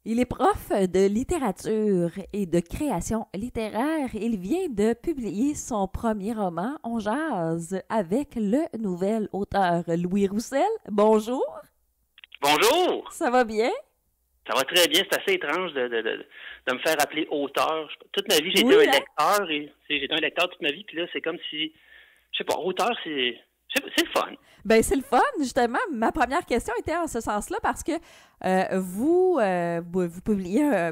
Il est prof de littérature et de création littéraire. Il vient de publier son premier roman, On jase, avec le nouvel auteur Louis Roussel. Bonjour. Bonjour! Ça va bien? Ça va très bien. C'est assez étrange de me faire appeler auteur. Toute ma vie, j'ai Oui, été un hein? lecteur. J'ai été un lecteur toute ma vie. Puis là, c'est comme si... Je sais pas, auteur, c'est le fun. Ben c'est le fun, justement. Ma première question était en ce sens-là parce que vous publiez,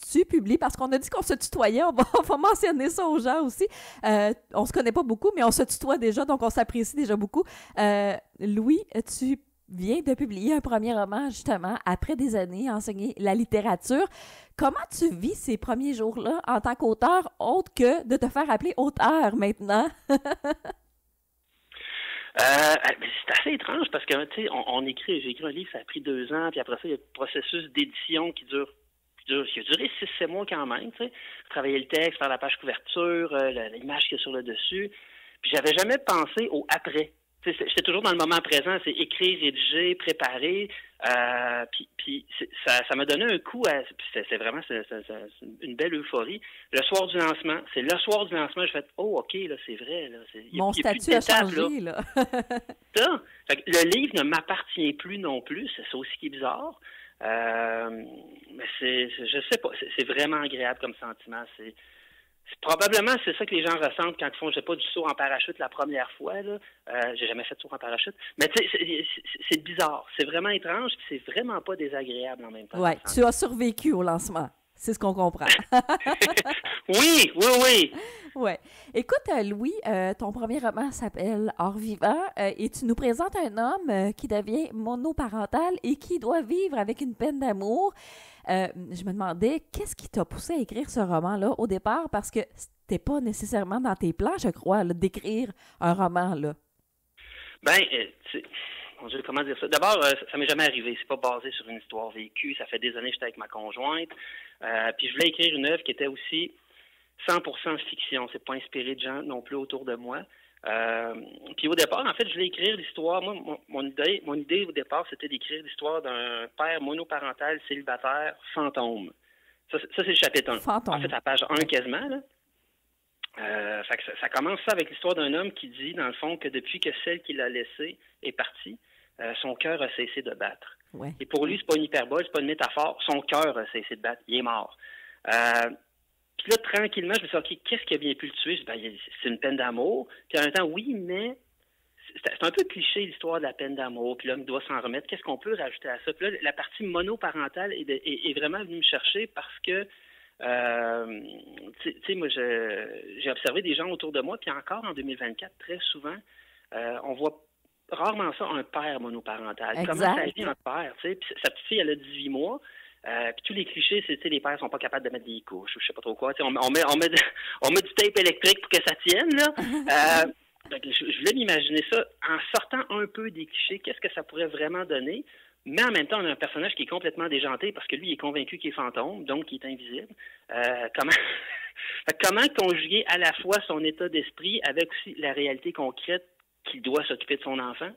tu publies, parce qu'on a dit qu'on se tutoyait, on va mentionner ça aux gens aussi. On se connaît pas beaucoup, mais on se tutoie déjà, donc on s'apprécie déjà beaucoup. Louis, tu viens de publier un premier roman, justement, après des années à enseigner la littérature. Comment tu vis ces premiers jours-là en tant qu'auteur, autre que de te faire appeler auteur maintenant? C'est assez étrange parce que, tu sais, j'ai écrit un livre, ça a pris 2 ans, puis après ça, il y a le processus d'édition qui a duré 6-7 mois quand même, tu sais. Travailler le texte, faire la page couverture, l'image qu'il y a sur le dessus. Puis j'avais jamais pensé au après. Tu sais, j'étais toujours dans le moment présent, c'est écrire, rédiger, préparer. Ça m'a donné un coup c'est vraiment une belle euphorie. Le soir du lancement, j'ai fait oh ok là c'est vrai là. Mon statut a changé là. Ça. Fait que le livre ne m'appartient plus non plus, c'est ça aussi qui est bizarre. Mais je sais pas, c'est vraiment agréable comme sentiment. Probablement, c'est ça que les gens ressentent quand ils font, je sais pas, du saut en parachute la première fois, là. J'ai jamais fait de saut en parachute. Mais tu sais, c'est bizarre. C'est vraiment étrange, puis c'est vraiment pas désagréable en même temps. Ouais, tu as survécu au lancement. C'est ce qu'on comprend. Oui. Ouais. Écoute, Louis, ton premier roman s'appelle Hors-vivant et tu nous présentes un homme qui devient monoparental et qui doit vivre avec une peine d'amour. Je me demandais, qu'est-ce qui t'a poussé à écrire ce roman-là au départ? Parce que c'était pas nécessairement dans tes plans, je crois, là, d'écrire un roman, là. Mon Dieu, comment dire ça? D'abord, ça m'est jamais arrivé. C'est pas basé sur une histoire vécue. Ça fait des années que j'étais avec ma conjointe. Puis je voulais écrire une œuvre qui était aussi 100% fiction. C'est pas inspiré de gens non plus autour de moi. Puis au départ, en fait, je voulais écrire l'histoire. Moi, mon idée au départ, c'était d'écrire l'histoire d'un père monoparental célibataire fantôme. Ça c'est le chapitre 1. Fantôme. En fait, à page 1 quasiment, là. Fait que ça commence ça avec l'histoire d'un homme qui dit, dans le fond, que depuis que celle qu'il a laissée est partie, son cœur a cessé de battre. Ouais. Et pour lui, c'est pas une hyperbole, c'est pas une métaphore. Son cœur a cessé de battre. Il est mort. Puis là, tranquillement, je me suis dit, OK, qu'est-ce qui a bien pu le tuer? Je dis, c'est une peine d'amour. Puis en même temps, oui, mais c'est un peu cliché, l'histoire de la peine d'amour. Puis l'homme doit s'en remettre. Qu'est-ce qu'on peut rajouter à ça? Puis là, la partie monoparentale est vraiment venue me chercher parce que tu sais, moi, j'ai observé des gens autour de moi, puis encore en 2024, très souvent, on voit rarement ça, un père monoparental. Exact. Comment ça vit un père, tu sais? Puis sa petite fille, elle a 18 mois, puis tous les clichés, c'est, tu sais, les pères sont pas capables de mettre des couches, ou je sais pas trop quoi. Tu sais, on met du tape électrique pour que ça tienne, là. Donc, je voulais m'imaginer ça en sortant un peu des clichés, qu'est-ce que ça pourrait vraiment donner? Mais en même temps, on a un personnage qui est complètement déjanté parce que lui, il est convaincu qu'il est fantôme, donc qu'il est invisible. Comment conjuguer à la fois son état d'esprit avec aussi la réalité concrète qu'il doit s'occuper de son enfant,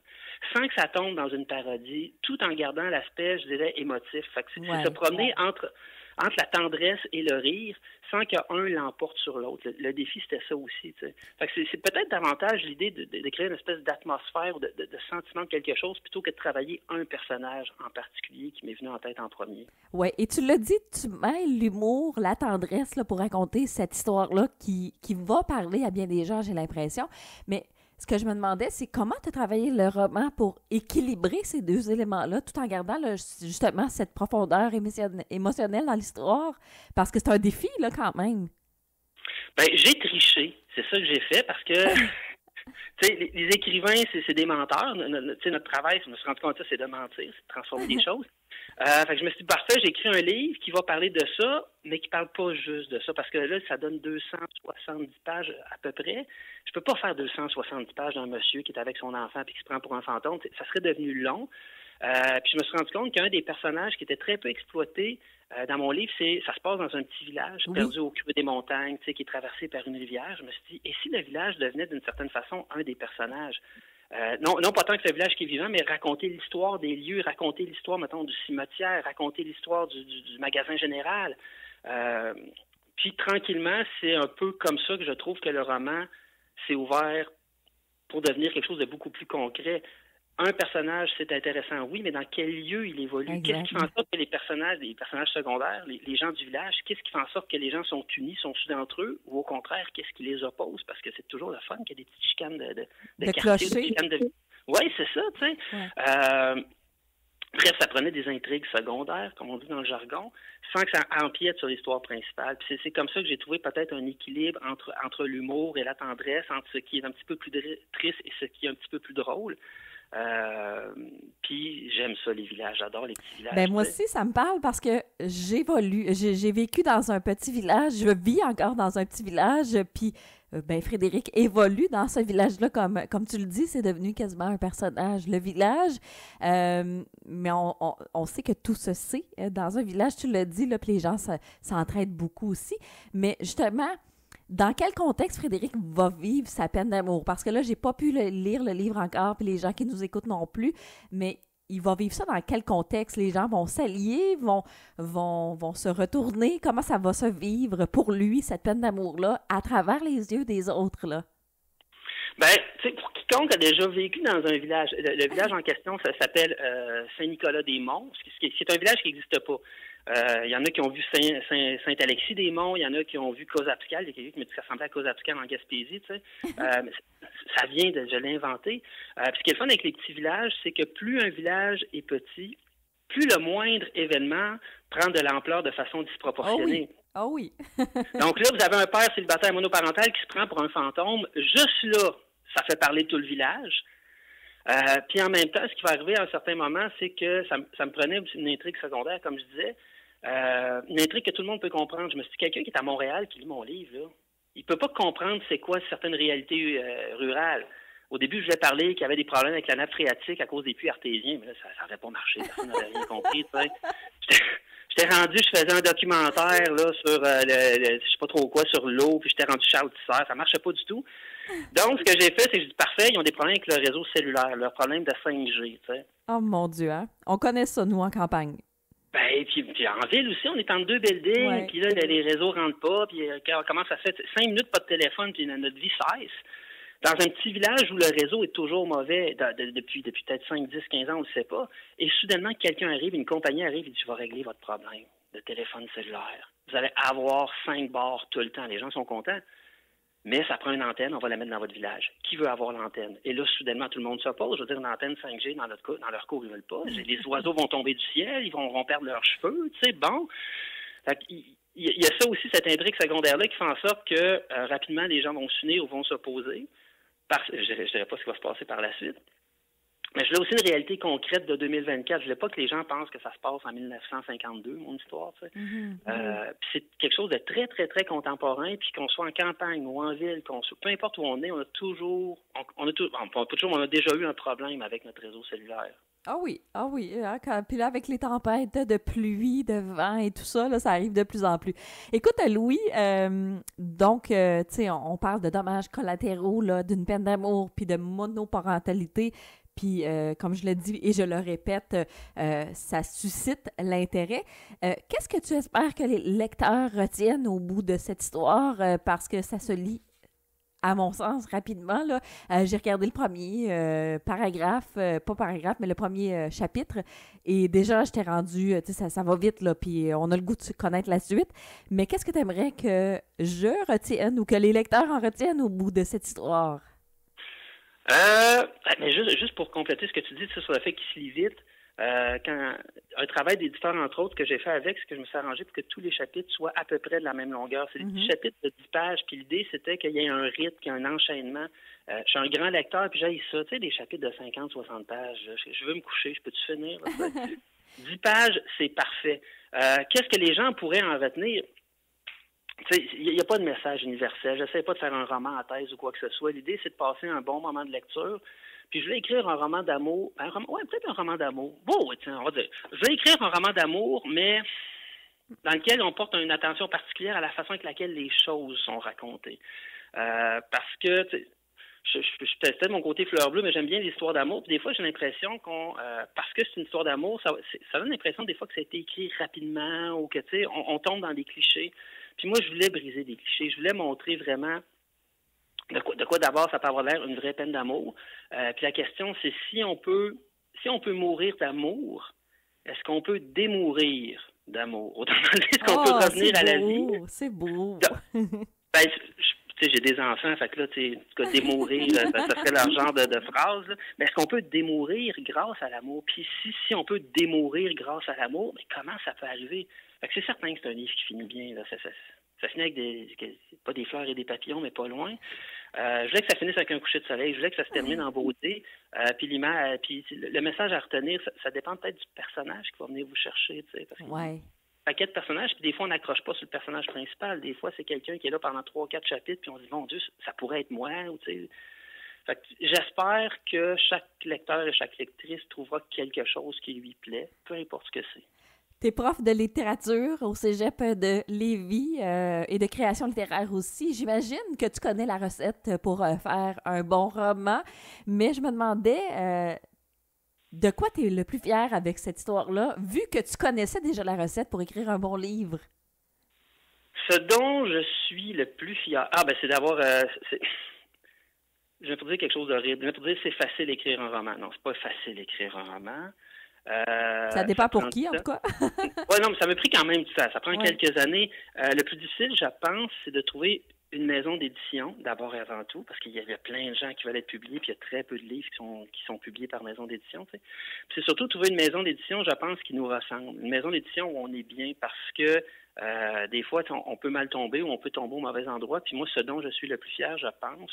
sans que ça tombe dans une parodie, tout en gardant l'aspect, je dirais, émotif. Fait que c'est se promener entre la tendresse et le rire, sans qu'un l'emporte sur l'autre. Le défi, c'était ça aussi. Tu sais. Fait que c'est peut-être davantage l'idée de créer une espèce d'atmosphère, de sentiment de quelque chose, plutôt que de travailler un personnage en particulier qui m'est venu en tête en premier. Oui, et tu l'as dit, tu mêles l'humour, la tendresse là, pour raconter cette histoire-là qui va parler à bien des gens, j'ai l'impression. Mais ce que je me demandais, c'est comment tu as travaillé le roman pour équilibrer ces deux éléments-là, tout en gardant là, justement cette profondeur émotionnelle dans l'histoire, parce que c'est un défi, là, quand même. J'ai triché. C'est ça que j'ai fait, parce que tu sais, les écrivains, c'est des menteurs. Notre travail, je me suis rendu compte de ça, c'est de mentir, c'est de transformer des choses. Fait que je me suis dit, parfait, j'ai écrit un livre qui va parler de ça, mais qui parle pas juste de ça, parce que là, ça donne 270 pages à peu près. Je peux pas faire 270 pages d'un monsieur qui est avec son enfant et qui se prend pour un fantôme. Ça serait devenu long. Puis je me suis rendu compte qu'un des personnages qui était très peu exploité dans mon livre, ça se passe dans un petit village perdu au creux des montagnes, qui est traversé par une rivière. Je me suis dit, et si le village devenait d'une certaine façon un des personnages? non pas tant que c'est un village qui est vivant, mais raconter l'histoire des lieux, raconter l'histoire, mettons, du cimetière, raconter l'histoire du magasin général. Puis tranquillement, c'est un peu comme ça que je trouve que le roman s'est ouvert pour devenir quelque chose de beaucoup plus concret. Un personnage, c'est intéressant, oui, mais dans quel lieu il évolue? Exactement. Qu'est-ce qui fait en sorte que les personnages secondaires, les gens du village, qu'est-ce qui fait en sorte que les gens sont unis, sont soudés entre eux, ou au contraire, qu'est-ce qui les oppose? Parce que c'est toujours le fun qu'il y ait des petites chicanes de quartier, des chicanes de... Oui, c'est ça, tu sais. Ouais. Bref, ça prenait des intrigues secondaires, comme on dit dans le jargon, sans que ça empiète sur l'histoire principale. Puis c'est comme ça que j'ai trouvé peut-être un équilibre entre l'humour et la tendresse, entre ce qui est un petit peu plus triste et ce qui est un petit peu plus drôle. Puis j'aime ça, les villages. J'adore les petits villages. Ben moi aussi, ça me parle parce que j'ai vécu dans un petit village, je vis encore dans un petit village, puis Frédéric évolue dans ce village-là, comme tu le dis, c'est devenu quasiment un personnage, le village. Mais on sait que tout se sait dans un village, tu l'as dit, là, puis les gens s'entraident beaucoup aussi. Mais justement, dans quel contexte Frédéric va vivre sa peine d'amour? Parce que là, j'ai pas pu lire le livre encore, puis les gens qui nous écoutent non plus, mais il va vivre ça dans quel contexte? Les gens vont s'allier, vont se retourner? Comment ça va se vivre pour lui, cette peine d'amour-là, à travers les yeux des autres, là? Ben, tu sais, pour quiconque a déjà vécu dans un village, le village en question, ça s'appelle Saint-Nicolas-des-Monts, ce qui est un village qui n'existe pas. Il y en a qui ont vu Saint-Alexis-des-Monts, il y en a qui ont vu Cozapscal, il y a quelqu'un qui me dit que ça ressemblait à Cozapscal en Gaspésie, tu sais. Ça vient de, je l'ai inventé. Puis ce qui est le fun avec les petits villages, c'est que plus un village est petit, plus le moindre événement prend de l'ampleur de façon disproportionnée. Ah oui. Donc là, vous avez un père célibataire monoparental qui se prend pour un fantôme. Juste là, ça fait parler de tout le village. Puis en même temps, ce qui va arriver à un certain moment, c'est que ça me prenait une intrigue secondaire, comme je disais, une intrigue que tout le monde peut comprendre. Je me suis dit, quelqu'un qui est à Montréal, qui lit mon livre, là, il peut pas comprendre c'est quoi certaines réalités rurales. Au début, je voulais parler qu'il y avait des problèmes avec la nappe phréatique à cause des puits artésiens, mais là, ça n'aurait pas marché. Personne n'avait rien compris, tu sais. J'étais rendu, je faisais un documentaire là sur je sais pas trop quoi, sur l'eau, puis j'étais rendu chat-tisseur, ça marchait pas du tout. Donc, ce que j'ai fait, c'est que j'ai dit, parfait, ils ont des problèmes avec le réseau cellulaire, leur problème de 5G, tu sais. Oh mon Dieu, hein? On connaît ça, nous, en campagne. Ben, puis en ville aussi, on est entre deux buildings, puis là, les réseaux rentrent pas, puis comment ça fait? 5 minutes, pas de téléphone, puis notre vie cesse. Dans un petit village où le réseau est toujours mauvais, depuis peut-être 5, 10, 15 ans, on ne le sait pas, et soudainement, quelqu'un arrive, une compagnie arrive et dit, je vais régler votre problème de téléphone cellulaire. Vous allez avoir 5 barres tout le temps. Les gens sont contents. Mais ça prend une antenne, on va la mettre dans votre village. Qui veut avoir l'antenne? Et là, soudainement, tout le monde s'oppose. Je veux dire, une antenne 5G, dans leur cours, ils ne veulent pas. Les oiseaux vont tomber du ciel, ils vont perdre leurs cheveux, tu sais, bon. Fait il y a ça aussi, cette intrigue secondaire-là, qui fait en sorte que rapidement, les gens vont s'unir ou vont s'opposer. Je ne dirais pas ce qui va se passer par la suite. Mais je voulais aussi une réalité concrète de 2024. Je voulais pas que les gens pensent que ça se passe en 1952, mon histoire. Tu sais. Puis c'est quelque chose de très, très, très contemporain. Puis qu'on soit en campagne ou en ville, peu importe où on est, on a déjà eu un problème avec notre réseau cellulaire. Ah oui. Hein, puis là, avec les tempêtes de pluie, de vent et tout ça, là, ça arrive de plus en plus. Écoute, Louis, donc, tu sais, on parle de dommages collatéraux, là, d'une peine d'amour, puis de monoparentalité. Puis, comme je le dis et je le répète, ça suscite l'intérêt. Qu'est-ce que tu espères que les lecteurs retiennent au bout de cette histoire? Parce que ça se lit, à mon sens, rapidement. Là. J'ai regardé le premier mais le premier chapitre. Et déjà, j'étais rendue, tu sais, ça va vite, là, puis on a le goût de connaître la suite. Mais qu'est-ce que tu aimerais que je retienne ou que les lecteurs en retiennent au bout de cette histoire? Mais juste pour compléter ce que tu dis sur le fait qu'il se lit vite, quand un travail d'éditeur, entre autres, que j'ai fait avec, c'est que je me suis arrangé pour que tous les chapitres soient à peu près de la même longueur. C'est des petits chapitres de 10 pages, puis l'idée, c'était qu'il y ait un rythme, qu'il y ait un enchaînement. Je suis un grand lecteur, puis j'ai ça, tu sais, des chapitres de 50, 60 pages. Je veux me coucher, je peux-tu finir? 10 pages, c'est parfait. Qu'est-ce que les gens pourraient en retenir? Il n'y a pas de message universel. Je n'essaie pas de faire un roman à thèse ou quoi que ce soit. L'idée, c'est de passer un bon moment de lecture. Puis je vais écrire un roman d'amour. Peut-être un roman d'amour. Bon, oui, tiens, on va dire. Je vais écrire un roman d'amour, mais dans lequel on porte une attention particulière à la façon avec laquelle les choses sont racontées. Parce que je testais mon côté fleur bleue, mais j'aime bien l'histoire d'amour. Puis des fois, j'ai l'impression parce que c'est une histoire d'amour, ça donne l'impression des fois que ça a été écrit rapidement ou que, tu sais, on tombe dans des clichés. Puis moi, je voulais briser des clichés. Je voulais montrer vraiment de quoi d'abord ça peut avoir l'air une vraie peine d'amour. Puis la question, c'est si on peut mourir d'amour, est-ce qu'on peut démourir d'amour? Autrement dit, est-ce qu'on peut revenir à la vie? C'est beau! Ben, tu sais, j'ai des enfants, fait que là, tu sais, démourir, ça serait leur genre de phrase, là. Mais est-ce qu'on peut démourir grâce à l'amour? Puis si on peut démourir grâce à l'amour, mais comment ça peut arriver? Fait que c'est certain que c'est un livre qui finit bien, là. Ça finit avec pas des fleurs et des papillons, mais pas loin. Je voulais que ça finisse avec un coucher de soleil. Je voulais que ça se termine en beauté. Puis le message à retenir, ça dépend peut-être du personnage qui va venir vous chercher, tu sais. Parce que paquet de personnages, puis des fois, on n'accroche pas sur le personnage principal. Des fois, c'est quelqu'un qui est là pendant 3 ou 4 chapitres, puis on se dit, mon Dieu, ça pourrait être moi, ou tu sais. Fait que j'espère que chaque lecteur et chaque lectrice trouvera quelque chose qui lui plaît, peu importe ce que c'est. T'es prof de littérature au cégep de Lévis et de création littéraire aussi. J'imagine que tu connais la recette pour faire un bon roman, mais je me demandais de quoi tu es le plus fier avec cette histoire-là, vu que tu connaissais déjà la recette pour écrire un bon livre? Ce dont je suis le plus fier... c'est d'avoir... Je vais te dire quelque chose d'horrible. Je vais te dire c'est facile d'écrire un roman. Non, c'est pas facile d'écrire un roman. Ça dépend pour qui, en tout cas. Oui, non, mais ça m'a pris quand même du temps. Ça prend quelques années. Le plus difficile, je pense, c'est de trouver une maison d'édition, d'abord et avant tout, parce qu'il y avait plein de gens qui veulent être publiés, puis il y a très peu de livres qui sont publiés par maison d'édition. Tu sais. Puis c'est surtout trouver une maison d'édition, je pense, qui nous ressemble. Une maison d'édition où on est bien, parce que des fois, on peut mal tomber ou on peut tomber au mauvais endroit. Puis moi, ce dont je suis le plus fier, je pense,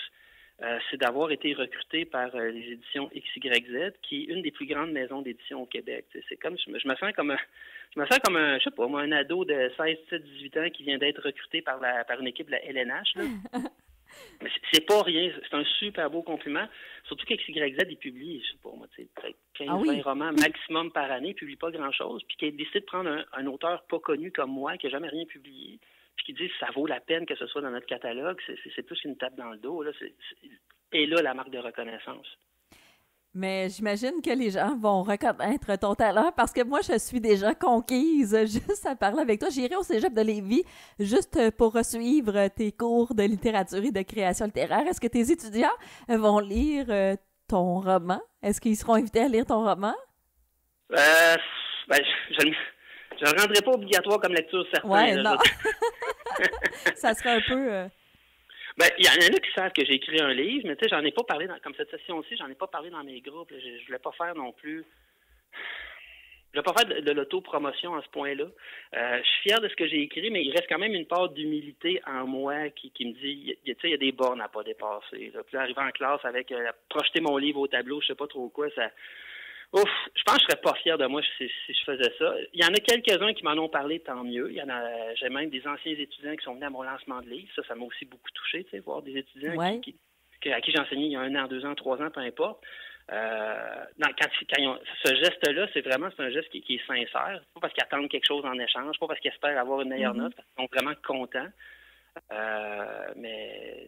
c'est d'avoir été recruté par les éditions XYZ, qui est une des plus grandes maisons d'édition au Québec. Tu sais, c'est comme je me sens comme un, je sais pas, moi, un ado de 16, 17, 18 ans qui vient d'être recruté par une équipe de la LNH. Là. Mais c'est pas rien, c'est un super beau compliment. Surtout qu'XYZ, il publie, je sais pas moi, peut-être 15-20 romans maximum par année, il publie pas grand-chose, puis qu'il a décidé de prendre un auteur pas connu comme moi, qui n'a jamais rien publié, puis qui dit que ça vaut la peine que ce soit dans notre catalogue, c'est plus qu'une tape dans le dos. Là, et là, la marque de reconnaissance. Mais j'imagine que les gens vont reconnaître ton talent parce que moi, je suis déjà conquise juste à parler avec toi. J'irai au cégep de Lévis juste pour suivre tes cours de littérature et de création littéraire. Est-ce que tes étudiants vont lire ton roman? Est-ce qu'ils seront invités à lire ton roman? Je ne le rendrai pas obligatoire comme lecture, certains. Ouais, non. Ça serait un peu... il y en a qui savent que j'ai écrit un livre, mais tu sais, j'en ai pas parlé comme cette session-ci, j'en ai pas parlé dans mes groupes. Je voulais pas faire non plus. Je voulais pas faire de l'auto-promotion à ce point-là. Je suis fier de ce que j'ai écrit, mais il reste quand même une part d'humilité en moi qui me dit, tu sais, il y a des bornes à pas dépasser. Là. Puis là, arriver en classe avec projeter mon livre au tableau, je sais pas trop quoi, ça. Ouf, je pense que je serais pas fier de moi si je faisais ça. Il y en a quelques-uns qui m'en ont parlé, tant mieux. J'ai même des anciens étudiants qui sont venus à mon lancement de livre. Ça m'a aussi beaucoup touché, tu sais, voir des étudiants à qui j'ai enseigné il y a 1 an, 2 ans, 3 ans, peu importe. Quand ce geste-là, c'est un geste qui est sincère. Pas parce qu'ils attendent quelque chose en échange, pas parce qu'ils espèrent avoir une meilleure note, parce qu'ils sont vraiment contents. Mais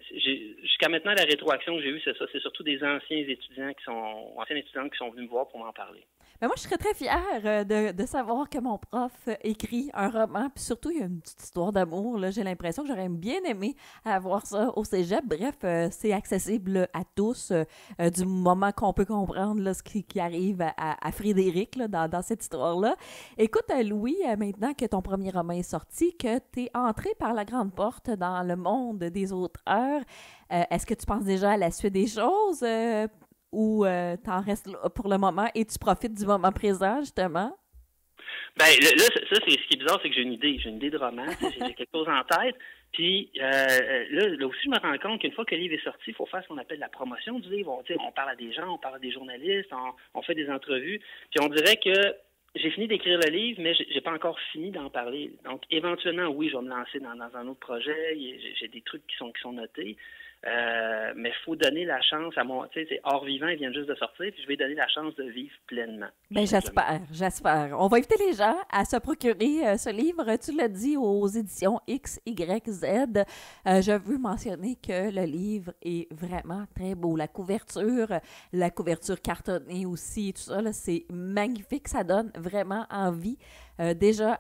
jusqu'à maintenant, la rétroaction que j'ai eue, c'est ça. C'est surtout des anciens étudiantes qui sont venus me voir pour m'en parler. Mais moi, je serais très fière de savoir que mon prof écrit un roman. Puis surtout, il y a une petite histoire d'amour. Là. J'ai l'impression que j'aurais bien aimé avoir ça au cégep. Bref, c'est accessible à tous du moment qu'on peut comprendre là, ce qui arrive à Frédéric là, dans cette histoire-là. Écoute, Louis, maintenant que ton premier roman est sorti, que tu es entré par la grande porte dans le monde des auteurs, est-ce que tu penses déjà à la suite des choses ou t'en restes là pour le moment et tu profites du moment présent, justement? Là, ça, c'est ce qui est bizarre, c'est que j'ai une idée de roman, j'ai quelque chose en tête, puis là aussi, je me rends compte qu'une fois que le livre est sorti, il faut faire ce qu'on appelle la promotion du livre. On parle à des gens, on parle à des journalistes, on fait des entrevues, puis on dirait que j'ai fini d'écrire le livre, mais j'ai pas encore fini d'en parler. Donc, éventuellement, oui, je vais me lancer dans un autre projet. J'ai des trucs qui sont notés. Mais il faut donner la chance à mon... Tu sais, c'est Hors Vivant, ils viennent juste de sortir, puis je vais donner la chance de vivre pleinement. Ben, j'espère. On va inviter les gens à se procurer ce livre. Tu l'as dit, aux éditions XYZ. Je veux mentionner que le livre est vraiment très beau. La couverture cartonnée aussi, tout ça, là, c'est magnifique. Ça donne vraiment envie. Déjà,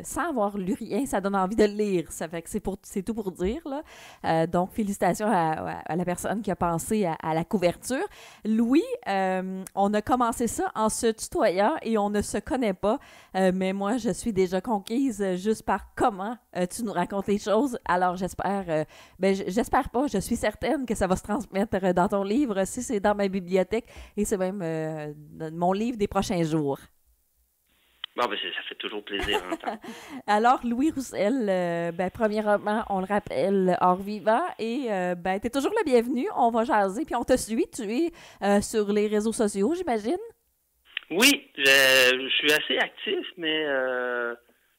sans avoir lu rien, ça donne envie de le lire. Ça fait que c'est tout pour dire, là. Donc, félicitations à la personne qui a pensé à la couverture. Louis, on a commencé ça en se tutoyant et on ne se connaît pas, mais moi, je suis déjà conquise juste par comment tu nous racontes les choses. Alors, j'espère pas, je suis certaine que ça va se transmettre dans ton livre, si c'est dans ma bibliothèque, et c'est même mon livre des prochains jours. Bon, ben ça fait toujours plaisir à entendre. Alors, Louis Roussel, premièrement, on le rappelle, Hors Vivant, et t'es toujours le bienvenu, on va jaser, puis on te suit, tu es sur les réseaux sociaux, j'imagine? Oui, je suis assez actif, mais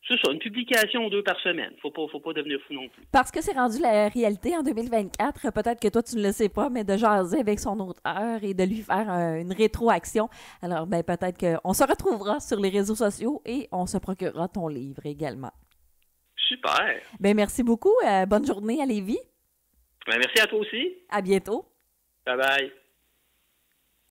c'est ça, une publication ou 2 par semaine. Faut pas devenir fou non plus. Parce que c'est rendu la réalité en 2024, peut-être que toi tu ne le sais pas, mais de jaser avec son auteur et de lui faire une rétroaction. Alors peut-être qu'on se retrouvera sur les réseaux sociaux et on se procurera ton livre également. Super. Merci beaucoup. Bonne journée à Lévis. Merci à toi aussi. À bientôt. Bye bye.